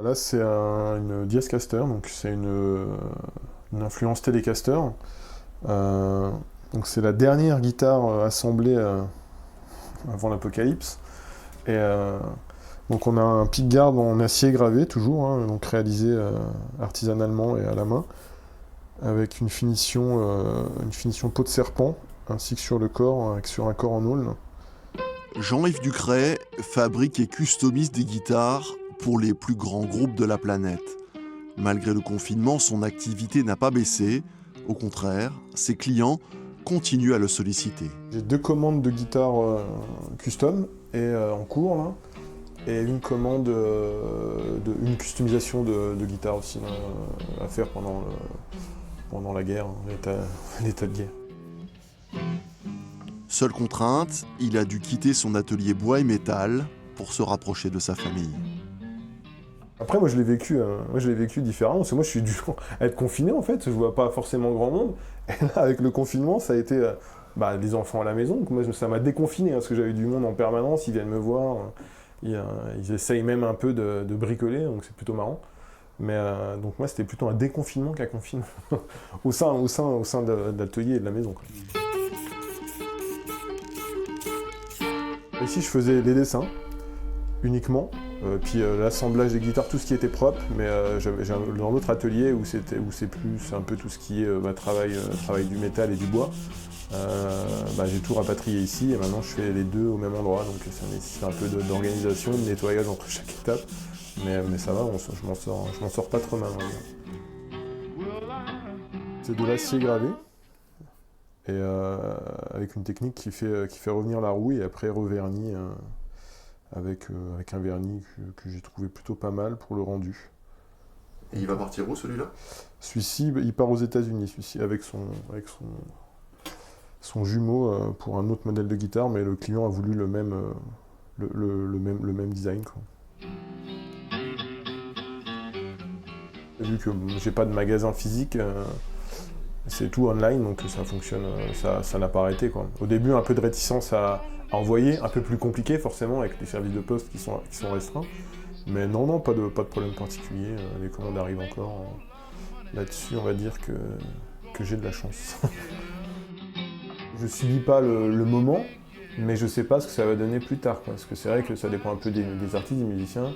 Là, c'est une Diascaster, donc c'est une influence Telecaster. Donc c'est la dernière guitare assemblée avant l'apocalypse. Et donc on a un pickguard en acier gravé toujours, hein, donc réalisé artisanalement et à la main, avec une finition peau de serpent, ainsi que sur le corps, sur un corps en aule. Jean-Yves Ducret fabrique et customise des guitares pour les plus grands groupes de la planète. Malgré le confinement, son activité n'a pas baissé. Au contraire, ses clients continuent à le solliciter. J'ai 2 commandes de guitare custom et en cours là, et une commande, une customisation de guitare aussi à faire pendant la guerre, l'état de guerre. Seule contrainte, il a dû quitter son atelier bois et métal pour se rapprocher de sa famille. Après, moi je l'ai vécu différemment, parce que moi je suis du genre à être confiné en fait, je vois pas forcément grand monde. Et là, avec le confinement, ça a été les enfants à la maison, donc moi ça m'a déconfiné, hein, parce que j'avais du monde en permanence, ils viennent me voir, ils essayent même un peu de bricoler, donc c'est plutôt marrant. Mais donc moi c'était plutôt un déconfinement qu'un confinement, au sein de l'atelier et de la maison, quoi. Ici je faisais les dessins, uniquement. Puis l'assemblage des guitares, tout ce qui était propre, mais dans l'autre atelier où c'est plus un peu tout ce qui est travail du métal et du bois, j'ai tout rapatrié ici et maintenant je fais les deux au même endroit, donc ça nécessite un peu d'organisation, de nettoyage entre chaque étape, mais ça va, je m'en sors pas trop mal. C'est de l'acier gravé, et avec une technique qui fait revenir la rouille et après reverni. Avec un vernis que j'ai trouvé plutôt pas mal pour le rendu. Et il va partir où celui-là? Celui-ci, il part aux États-Unis, celui-ci, avec son jumeau pour un autre modèle de guitare, mais le client a voulu le même design, quoi. Vu que j'ai pas de magasin physique, c'est tout online, donc ça fonctionne, ça n'a pas arrêté, quoi. Au début, un peu de réticence à envoyer, un peu plus compliqué forcément avec les services de poste qui sont restreints. Mais non, pas de problème particulier, les commandes arrivent encore. Là-dessus, on va dire que j'ai de la chance. Je subis pas le moment, mais je sais pas ce que ça va donner plus tard, quoi. Parce que c'est vrai que ça dépend un peu des artistes, des musiciens.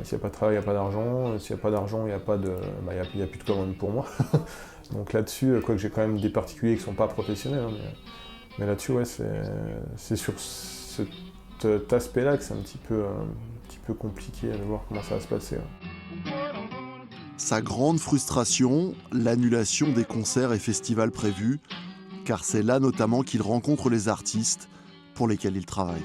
S'il n'y a pas de travail, il n'y a pas d'argent. S'il n'y a pas d'argent, il n'y a plus de commandes pour moi. Donc là-dessus, quoique j'ai quand même des particuliers qui ne sont pas professionnels, hein, mais là-dessus, ouais, c'est sur cet aspect-là que c'est un petit peu compliqué de voir comment ça va se passer. Ouais. Sa grande frustration, l'annulation des concerts et festivals prévus, car c'est là notamment qu'il rencontre les artistes pour lesquels il travaille.